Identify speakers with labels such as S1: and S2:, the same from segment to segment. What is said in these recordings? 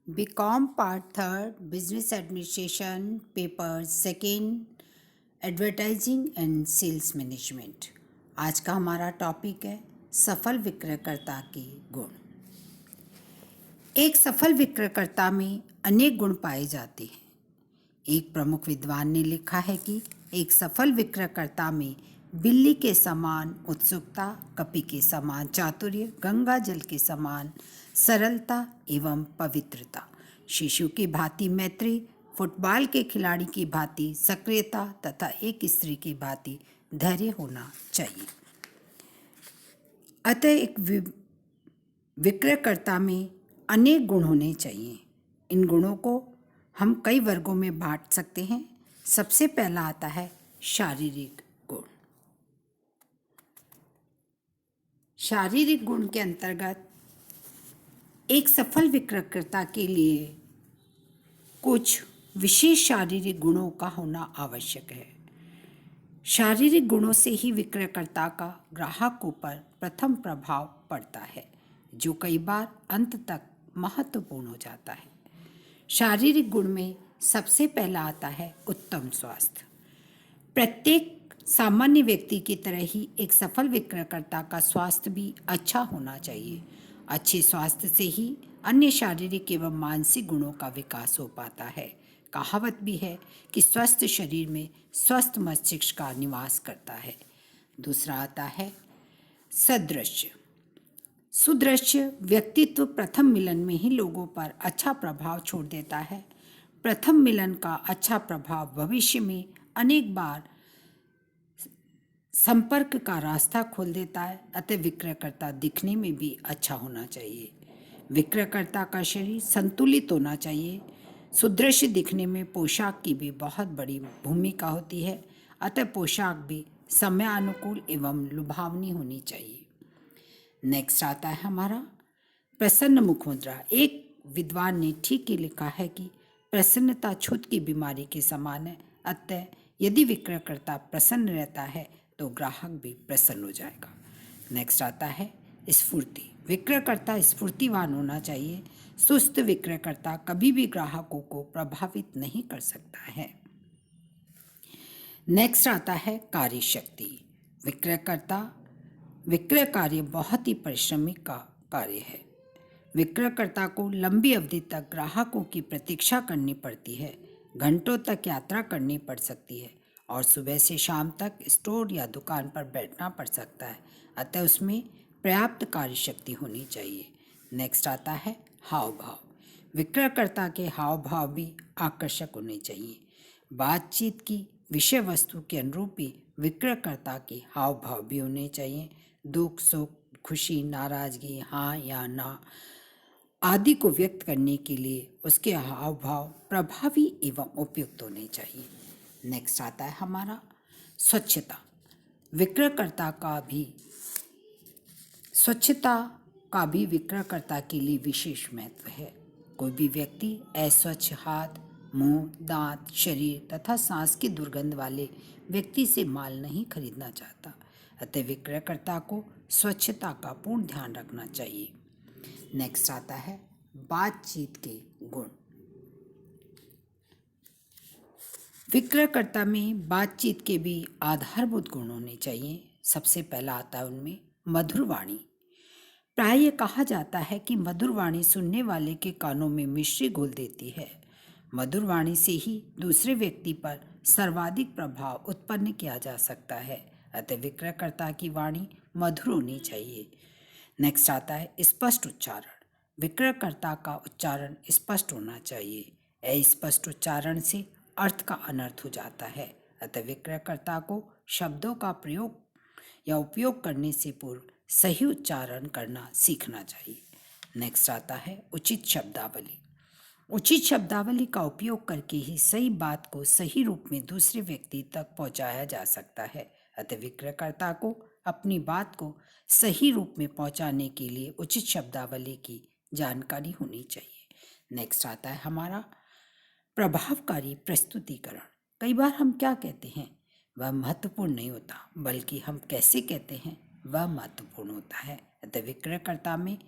S1: BCom part third business administration paper second advertising and sales management. आज का हमारा topic है सफल विक्रयकर्ता के गुण। एक सफल विक्रयकर्ता में अनेक गुण पाए जाते हैं। एक प्रमुख विद्वान ने लिखा है कि एक सफल विक्रयकर्ता में बिल्ली के समान उत्सुकता, कपि के समान चातुर्य, गंगा जल के समान सरलता एवं पवित्रता, शिशु की भांति मैत्री, फुटबॉल के खिलाड़ी की भांति सक्रियता तथा एक स्त्री की भांति धैर्य होना चाहिए। अतः एक विक्रयकर्ता में अनेक गुण होने चाहिए। इन गुणों को हम कई वर्गों में बांट सकते हैं। सबसे पहला आता है शारीरिक गुण। शारीरिक गुण के अंतर्गत एक सफल विक्रयकर्ता के लिए कुछ विशेष शारीरिक गुणों का होना आवश्यक है। शारीरिक गुणों से ही विक्रयकर्ता का ग्राहकों पर प्रथम प्रभाव पड़ता है, जो कई बार अंत तक महत्वपूर्ण हो जाता है। शारीरिक गुण में सबसे पहला आता है उत्तम स्वास्थ्य। प्रत्येक सामान्य व्यक्ति की तरह ही एक सफल विक्रयकर्ता का स्वास्थ्य भी अच्छा होना चाहिए। अच्छे स्वास्थ्य से ही अन्य शारीरिक एवं मानसिक गुणों का विकास हो पाता है। कहावत भी है कि स्वस्थ शरीर में स्वस्थ मस्तिष्क का निवास करता है। दूसरा आता है सदृश्य। सुदृश्य व्यक्तित्व प्रथम मिलन में ही लोगों पर अच्छा प्रभाव छोड़ देता है। प्रथम मिलन का अच्छा प्रभाव भविष्य में अनेक बार संपर्क का रास्ता खोल देता है। अतः विक्रयकर्ता दिखने में भी अच्छा होना चाहिए। विक्रयकर्ता का शरीर संतुलित होना चाहिए। सुदृश्य दिखने में पोशाक की भी बहुत बड़ी भूमिका होती है। अतः पोशाक भी समयानुकूल एवं लुभावनी होनी चाहिए। नेक्स्ट आता है हमारा प्रसन्न मुख मुद्रा। एक विद्वान ने ठीक ही लिखा है कि प्रसन्नता छूत की बीमारी के समान है। अतः यदि विक्रयकर्ता प्रसन्न रहता है तो ग्राहक भी प्रसन्न हो जाएगा। नेक्स्ट आता है स्फूर्ति। विक्रयकर्ता स्फूर्तिवान होना चाहिए। सुस्त विक्रयकर्ता कभी भी ग्राहकों को प्रभावित नहीं कर सकता है। नेक्स्ट आता है कार्य शक्ति। विक्रय कार्य बहुत ही परिश्रमिक का कार्य है। विक्रयकर्ता को लंबी अवधि तक ग्राहकों की प्रतीक्षा करनी पड़ती है। घंटों तक यात्रा करनी पड़ सकती है और सुबह से शाम तक स्टोर या दुकान पर बैठना पड़ सकता है। अतः उसमें पर्याप्त कार्य शक्ति होनी चाहिए। नेक्स्ट आता है हाव भाव। विक्रयकर्ता के हाव भाव भी आकर्षक होने चाहिए। बातचीत की विषय वस्तु के अनुरूप ही विक्रयकर्ता के हाव भाव भी होने चाहिए। दुख, सुख, खुशी, नाराजगी, हाँ या ना आदि को व्यक्त करने के लिए उसके हाव भाव प्रभावी एवं उपयुक्त होने चाहिए। नेक्स्ट आता है हमारा स्वच्छता। विक्रयकर्ता का भी विक्रयकर्ता के लिए विशेष महत्व है। कोई भी व्यक्ति अस्वच्छ हाथ, मुंह, दांत, शरीर तथा सांस की दुर्गंध वाले व्यक्ति से माल नहीं खरीदना चाहता। अतः विक्रयकर्ता को स्वच्छता का पूर्ण ध्यान रखना चाहिए। नेक्स्ट आता है बातचीत के गुण। विक्रयकर्ता में बातचीत के भी आधारभूत गुण होने चाहिए। सबसे पहला आता है उनमें मधुर वाणी। प्राय ये कहा जाता है कि मधुर वाणी सुनने वाले के कानों में मिश्री घोल देती है। मधुर वाणी से ही दूसरे व्यक्ति पर सर्वाधिक प्रभाव उत्पन्न किया जा सकता है। अतः विक्रयकर्ता की वाणी मधुर होनी चाहिए। नेक्स्ट आता है स्पष्ट उच्चारण। विक्रयकर्ता का उच्चारण स्पष्ट होना चाहिए। अस्पष्ट उच्चारण से अर्थ का अनर्थ हो जाता है। अतः विक्रयकर्ता को शब्दों का प्रयोग या उपयोग करने से पूर्व सही उच्चारण करना सीखना चाहिए। नेक्स्ट आता है उचित शब्दावली। उचित शब्दावली का उपयोग करके ही सही बात को सही रूप में दूसरे व्यक्ति तक पहुंचाया जा सकता है। अतः विक्रयकर्ता को अपनी बात को सही रूप में पहुंचाने के लिए उचित शब्दावली की जानकारी होनी चाहिए। नेक्स्ट आता है हमारा प्रभावकारी प्रस्तुतिकरण। कई बार हम क्या कहते हैं वह महत्वपूर्ण नहीं होता, बल्कि हम कैसे कहते हैं वह महत्वपूर्ण होता है। अतः विक्रयकर्ता में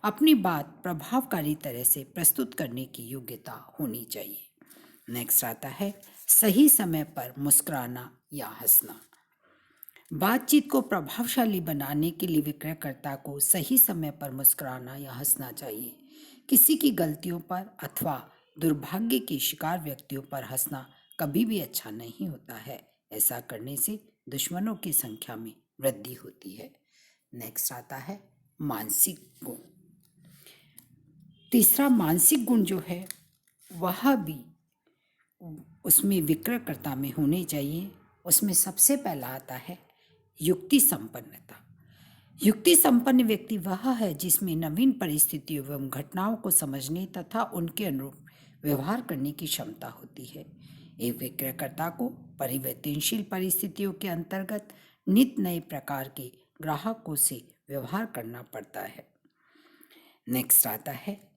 S1: अपनी बात प्रभावकारी तरह से प्रस्तुत करने की योग्यता होनी चाहिए। नेक्स्ट आता है सही समय पर मुस्कुराना या हंसना। बातचीत को प्रभावशाली बनाने के लिए विक्रयकर्ता को सही समय पर मुस्कुराना या हंसना चाहिए। किसी की गलतियों पर अथवा दुर्भाग्य के शिकार व्यक्तियों पर हंसना कभी भी अच्छा नहीं होता है। ऐसा करने से दुश्मनों की संख्या में वृद्धि होती है। नेक्स्ट आता है मानसिक गुण। तीसरा मानसिक गुण जो है वह भी उसमें विक्रयकर्ता में होने चाहिए। उसमें सबसे पहला आता है युक्ति संपन्नता। युक्ति संपन्न व्यक्ति वह है जिसमें नवीन परिस्थितियों एवं घटनाओं को समझने तथा उनके अनुरूप व्यवहार करने की क्षमता होती है। एक विक्रयकर्ता को परिवर्तनशील परिस्थितियों के अंतर्गत नित नए प्रकार के ग्राहकों से व्यवहार करना पड़ता है। नेक्स्ट आता है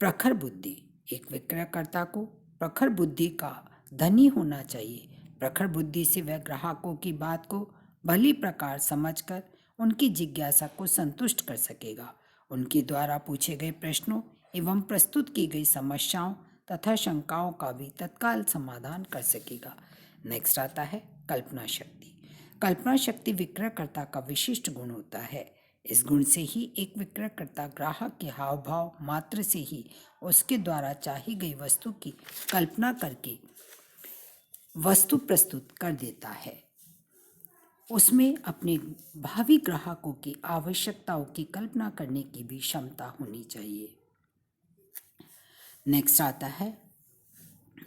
S1: प्रखर बुद्धि। एक विक्रयकर्ता को प्रखर बुद्धि का धनी होना चाहिए। प्रखर बुद्धि से वह ग्राहकों की बात को भली प्रकार समझकर उनकी जिज्ञासा को संतुष्ट कर सकेगा। उनके द्वारा पूछे गए प्रश्नों एवं प्रस्तुत की गई समस्याओं तथा शंकाओं का भी तत्काल समाधान कर सकेगा। नेक्स्ट आता है कल्पना शक्ति। कल्पना शक्ति विक्रयकर्ता का विशिष्ट गुण होता है। इस गुण से ही एक विक्रयकर्ता ग्राहक के हाव भाव मात्र से ही उसके द्वारा चाही गई वस्तु की कल्पना करके वस्तु प्रस्तुत कर देता है। उसमें अपने भावी ग्राहकों की आवश्यकताओं की कल्पना करने की भी क्षमता होनी चाहिए। नेक्स्ट आता है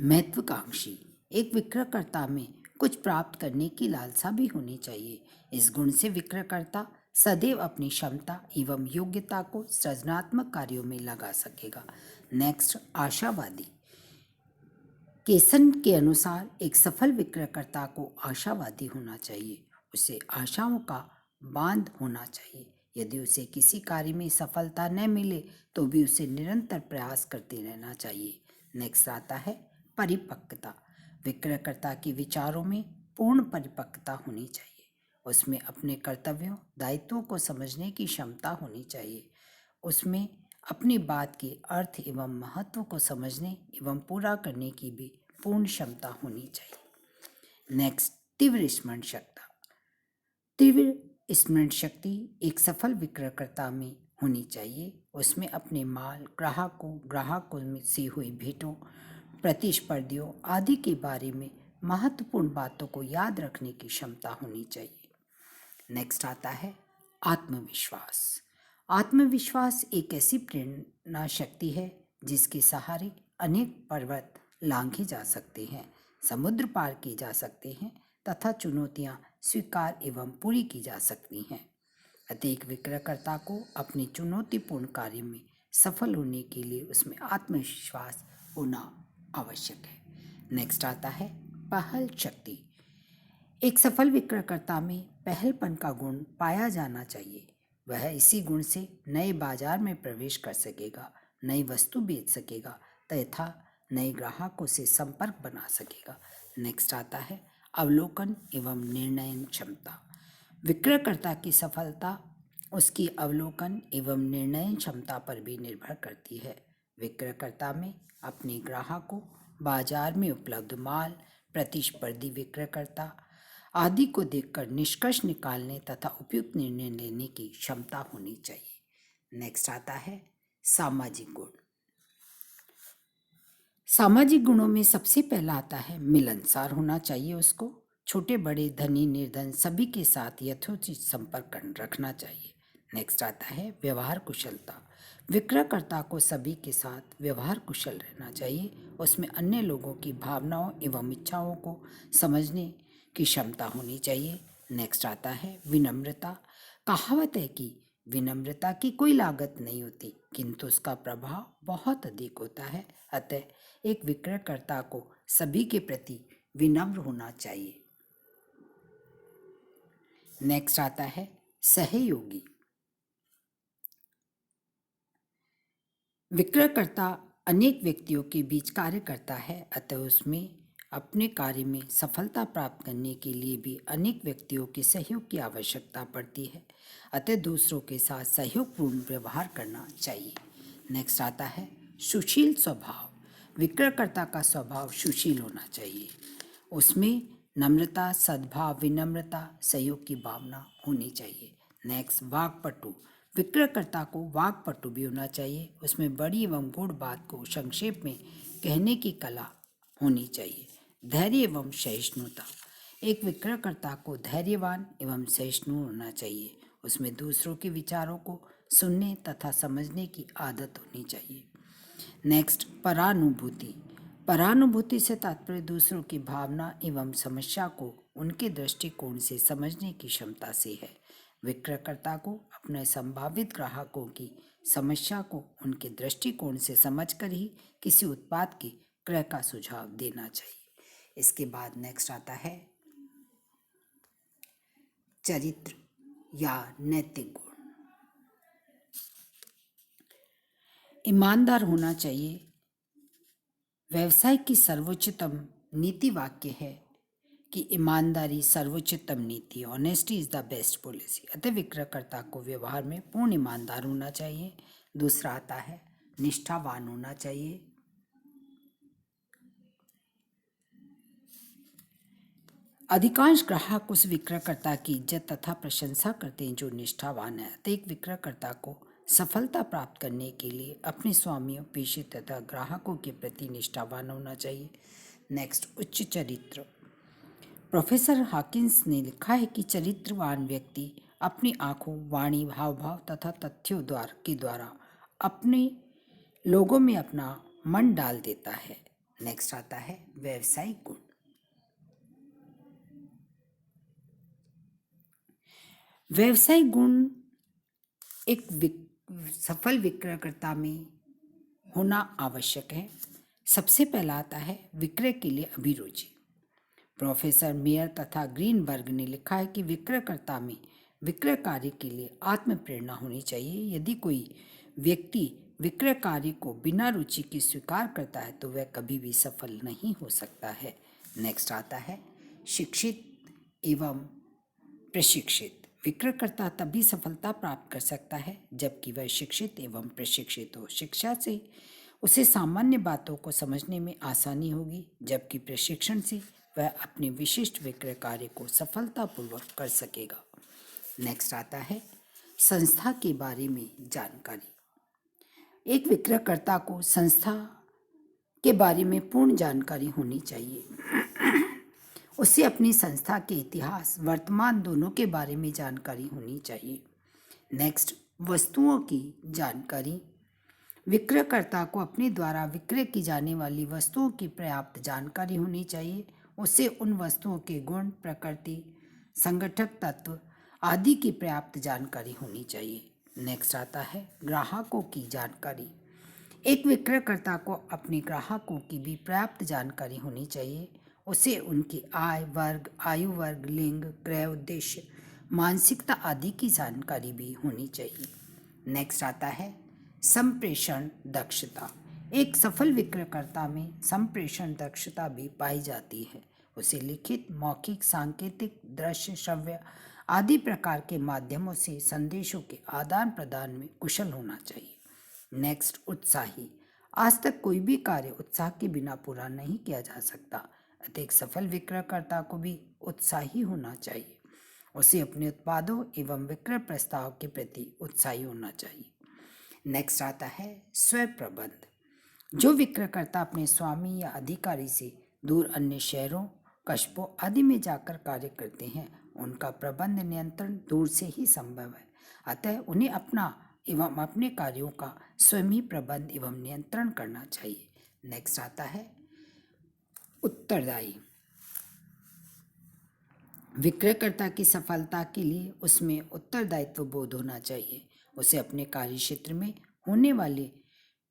S1: महत्वाकांक्षी। एक विक्रयकर्ता में कुछ प्राप्त करने की लालसा भी होनी चाहिए। इस गुण से विक्रयकर्ता सदैव अपनी क्षमता एवं योग्यता को सृजनात्मक कार्यों में लगा सकेगा। नेक्स्ट आशावादी। केसन के अनुसार एक सफल विक्रयकर्ता को आशावादी होना चाहिए। उसे आशाओं का बांध होना चाहिए। यदि उसे किसी कार्य में सफलता न मिले तो भी उसे निरंतर प्रयास करते रहना चाहिए। नेक्स्ट आता है परिपक्वता। विक्रयकर्ता के विचारों में पूर्ण परिपक्वता होनी चाहिए। उसमें अपने कर्तव्यों दायित्वों को समझने की क्षमता होनी चाहिए। उसमें अपनी बात के अर्थ एवं महत्व को समझने एवं पूरा करने की भी पूर्ण क्षमता होनी चाहिए। नेक्स्ट तीव्र स्मरण शक्ति। तीव्र स्मरण शक्ति एक सफल विक्रयकर्ता में होनी चाहिए। उसमें अपने माल ग्राहकों से हुई भेंटों प्रतिस्पर्धियों आदि के बारे में महत्वपूर्ण बातों को याद रखने की क्षमता होनी चाहिए। नेक्स्ट आता है आत्मविश्वास। आत्मविश्वास एक ऐसी प्रेरणा शक्ति है जिसके सहारे अनेक पर्वत लांघे जा सकते हैं, समुद्र पार किए जा सकते हैं तथा चुनौतियां स्वीकार एवं पूरी की जा सकती हैं। अतः विक्रयकर्ता को अपने चुनौतीपूर्ण कार्य में सफल होने के लिए उसमें आत्मविश्वास होना आवश्यक है। नेक्स्ट आता है पहल शक्ति। एक सफल विक्रयकर्ता में पहलपन का गुण पाया जाना चाहिए। वह इसी गुण से नए बाजार में प्रवेश कर सकेगा, नई वस्तु बेच सकेगा तथा नए ग्राहकों से संपर्क बना सकेगा। नेक्स्ट आता है अवलोकन एवं निर्णय क्षमता। विक्रयकर्ता की सफलता उसकी अवलोकन एवं निर्णय क्षमता पर भी निर्भर करती है। विक्रयकर्ता में अपने ग्राहकों बाजार में उपलब्ध माल प्रतिस्पर्धी विक्रयकर्ता आदि को देखकर निष्कर्ष निकालने तथा उपयुक्त निर्णय लेने की क्षमता होनी चाहिए। नेक्स्ट आता है सामाजिक गुण। सामाजिक गुणों में सबसे पहला आता है मिलनसार होना चाहिए। उसको छोटे बड़े धनी निर्धन सभी के साथ यथोचित संपर्क रखना चाहिए। नेक्स्ट आता है व्यवहार कुशलता। विक्रयकर्ता को सभी के साथ व्यवहार कुशल रहना चाहिए। उसमें अन्य लोगों की भावनाओं एवं इच्छाओं को समझने की क्षमता होनी चाहिए। नेक्स्ट आता है विनम्रता। कहावत है कि विनम्रता की कोई लागत नहीं होती किंतु उसका प्रभाव बहुत अधिक होता है। अतः एक विक्रयकर्ता को सभी के प्रति विनम्र होना चाहिए। नेक्स्ट आता है सहयोगी। विक्रयकर्ता अनेक व्यक्तियों के बीच कार्य करता है, अतः उसमें अपने कार्य में सफलता प्राप्त करने के लिए भी अनेक व्यक्तियों के सहयोग की आवश्यकता पड़ती है, अतः दूसरों के साथ सहयोगपूर्ण व्यवहार करना चाहिए। नेक्स्ट आता है सुशील स्वभाव। विक्रयकर्ता का स्वभाव सुशील होना चाहिए। उसमें नम्रता, सद्भाव, विनम्रता, सहयोग की भावना होनी चाहिए। नेक्स्ट वाक्पटु। विक्रयकर्ता को वाक्पटु भी होना चाहिए। उसमें बड़ी एवं गूढ़ बात को संक्षेप में कहने की कला होनी चाहिए। धैर्य एवं सहिष्णुता। एक विक्रयकर्ता को धैर्यवान एवं सहिष्णु होना चाहिए। उसमें दूसरों के विचारों को सुनने तथा समझने की आदत होनी चाहिए। नेक्स्ट परानुभूति। परानुभूति से तात्पर्य दूसरों की भावना एवं समस्या को उनके दृष्टिकोण से समझने की क्षमता से है। विक्रयकर्ता को अपने संभावित ग्राहकों की समस्या को उनके दृष्टिकोण से समझकर ही किसी उत्पाद के क्रय का सुझाव देना चाहिए। इसके बाद नेक्स्ट आता है चरित्र या नैतिक गुण। ईमानदार होना चाहिए। व्यवसाय की सर्वोच्चतम नीति वाक्य है कि ईमानदारी सर्वोच्चतम नीति, honesty is the best policy. अतः विक्रयकर्ता को व्यवहार में पूर्ण ईमानदार होना चाहिए। दूसरा आता है निष्ठावान होना चाहिए। अधिकांश ग्राहक उस विक्रयकर्ता की इज्जत तथा प्रशंसा करते हैं जो निष्ठावान है। अतः एक विक्रयकर्ता को सफलता प्राप्त करने के लिए अपने स्वामियों, पेशे तथा ग्राहकों के प्रति निष्ठावान होना चाहिए। नेक्स्ट उच्च चरित्र। प्रोफेसर हॉकिंस ने लिखा है कि चरित्रवान व्यक्ति अपनी आंखों, वाणी, हाव भाव तथा तथ्यों के द्वारा अपने लोगों में अपना मन डाल देता है। नेक्स्ट आता है व्यावसायिक गुण। व्यावसायिक गुण एक सफल विक्रयकर्ता में होना आवश्यक है। सबसे पहला आता है विक्रय के लिए अभिरुचि। प्रोफेसर मेयर तथा ग्रीनबर्ग ने लिखा है कि विक्रयकर्ता में विक्रय कार्य के लिए आत्म प्रेरणा होनी चाहिए। यदि कोई व्यक्ति विक्रय कार्य को बिना रुचि के स्वीकार करता है तो वह कभी भी सफल नहीं हो सकता है। नेक्स्ट आता है शिक्षित एवं प्रशिक्षित। विक्रयकर्ता तभी सफलता प्राप्त कर सकता है जबकि वह शिक्षित एवं प्रशिक्षित हो। शिक्षा से उसे सामान्य बातों को समझने में आसानी होगी, जबकि प्रशिक्षण से वह अपने विशिष्ट विक्रय कार्य को सफलतापूर्वक कर सकेगा। नेक्स्ट आता है संस्था के बारे में जानकारी। एक विक्रयकर्ता को संस्था के बारे में पूर्ण जानकारी होनी चाहिए। उसे अपनी संस्था के इतिहास, वर्तमान दोनों के बारे में जानकारी होनी चाहिए। नेक्स्ट वस्तुओं की जानकारी। विक्रयकर्ता को अपने द्वारा विक्रय की जाने वाली वस्तुओं की पर्याप्त जानकारी होनी चाहिए। उसे उन वस्तुओं के गुण, प्रकृति, संगठक तत्व आदि की पर्याप्त जानकारी होनी चाहिए। नेक्स्ट आता है ग्राहकों की जानकारी। एक विक्रयकर्ता को अपने ग्राहकों की भी पर्याप्त जानकारी होनी चाहिए। उसे उनकी आय वर्ग, आयु वर्ग, लिंग, क्रय उद्देश्य, मानसिकता आदि की जानकारी भी होनी चाहिए। नेक्स्ट आता है संप्रेषण दक्षता। एक सफल विक्रयकर्ता में संप्रेषण दक्षता भी पाई जाती है। उसे लिखित, मौखिक, सांकेतिक, दृश्य, श्रव्य आदि प्रकार के माध्यमों से संदेशों के आदान प्रदान में कुशल होना चाहिए। नेक्स्ट उत्साही। आज तक कोई भी कार्य उत्साह के बिना पूरा नहीं किया जा सकता, अतः एक सफल विक्रयकर्ता को भी उत्साही होना चाहिए। उसे अपने उत्पादों एवं विक्रय प्रस्ताव के प्रति उत्साही होना चाहिए। नेक्स्ट आता है स्वप्रबंध। जो विक्रयकर्ता अपने स्वामी या अधिकारी से दूर अन्य शहरों, कस्बों आदि में जाकर कार्य करते हैं, उनका प्रबंध नियंत्रण दूर से ही संभव है। अतः उन्हें अपना एवं अपने कार्यों का स्वयं ही प्रबंध एवं नियंत्रण करना चाहिए। नेक्स्ट आता है उत्तरदायी। विक्रयकर्ता की सफलता के लिए उसमें उत्तरदायित्व बोध होना चाहिए। उसे अपने कार्य क्षेत्र में होने वाले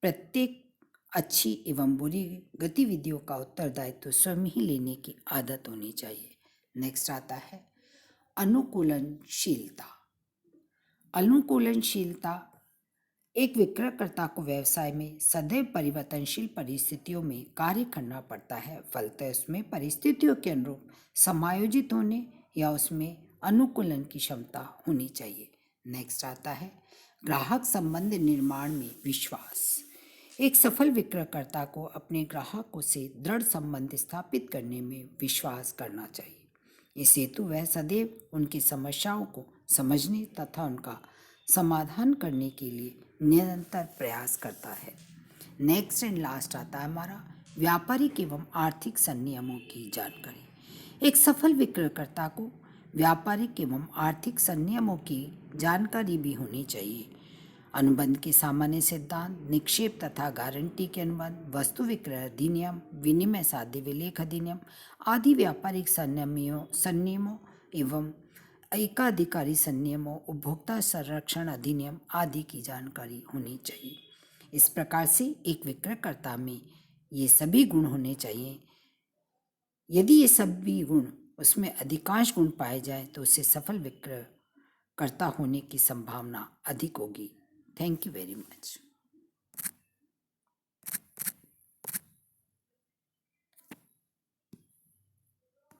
S1: प्रत्येक अच्छी एवं बुरी गतिविधियों का उत्तरदायित्व स्वयं ही लेने की आदत होनी चाहिए। नेक्स्ट आता है अनुकूलनशीलता। अनुकूलनशीलता एक विक्रयकर्ता को व्यवसाय में सदैव परिवर्तनशील परिस्थितियों में कार्य करना पड़ता है, फलतः उसमें परिस्थितियों के अनुरूप समायोजित होने या उसमें अनुकूलन की क्षमता होनी चाहिए। नेक्स्ट आता है ग्राहक संबंध निर्माण में विश्वास। एक सफल विक्रयकर्ता को अपने ग्राहकों से दृढ़ संबंध स्थापित करने में विश्वास करना चाहिए। इस हेतु वह सदैव उनकी समस्याओं को समझने तथा उनका समाधान करने के लिए निरंतर प्रयास करता है। नेक्स्ट एंड लास्ट आता है हमारा व्यापारिक एवं आर्थिक संनियमों की जानकारी। एक सफल विक्रयकर्ता को व्यापारिक एवं आर्थिक संनियमों की जानकारी भी होनी चाहिए। अनुबंध के सामान्य सिद्धांत, निक्षेप तथा गारंटी के अनुबंध, वस्तु विक्रय अधिनियम, विनिमय साध्य विलेख अधिनियम आदि व्यापारिक संनियमों एवं एकाधिकारी संनियमों, उपभोक्ता संरक्षण अधिनियम आदि की जानकारी होनी चाहिए। इस प्रकार से एक विक्रयकर्ता में ये सभी गुण होने चाहिए। यदि ये सभी गुण उसमें अधिकांश गुण पाए जाए तो उसे सफल विक्रयकर्ता होने की संभावना अधिक होगी। Thank you very much.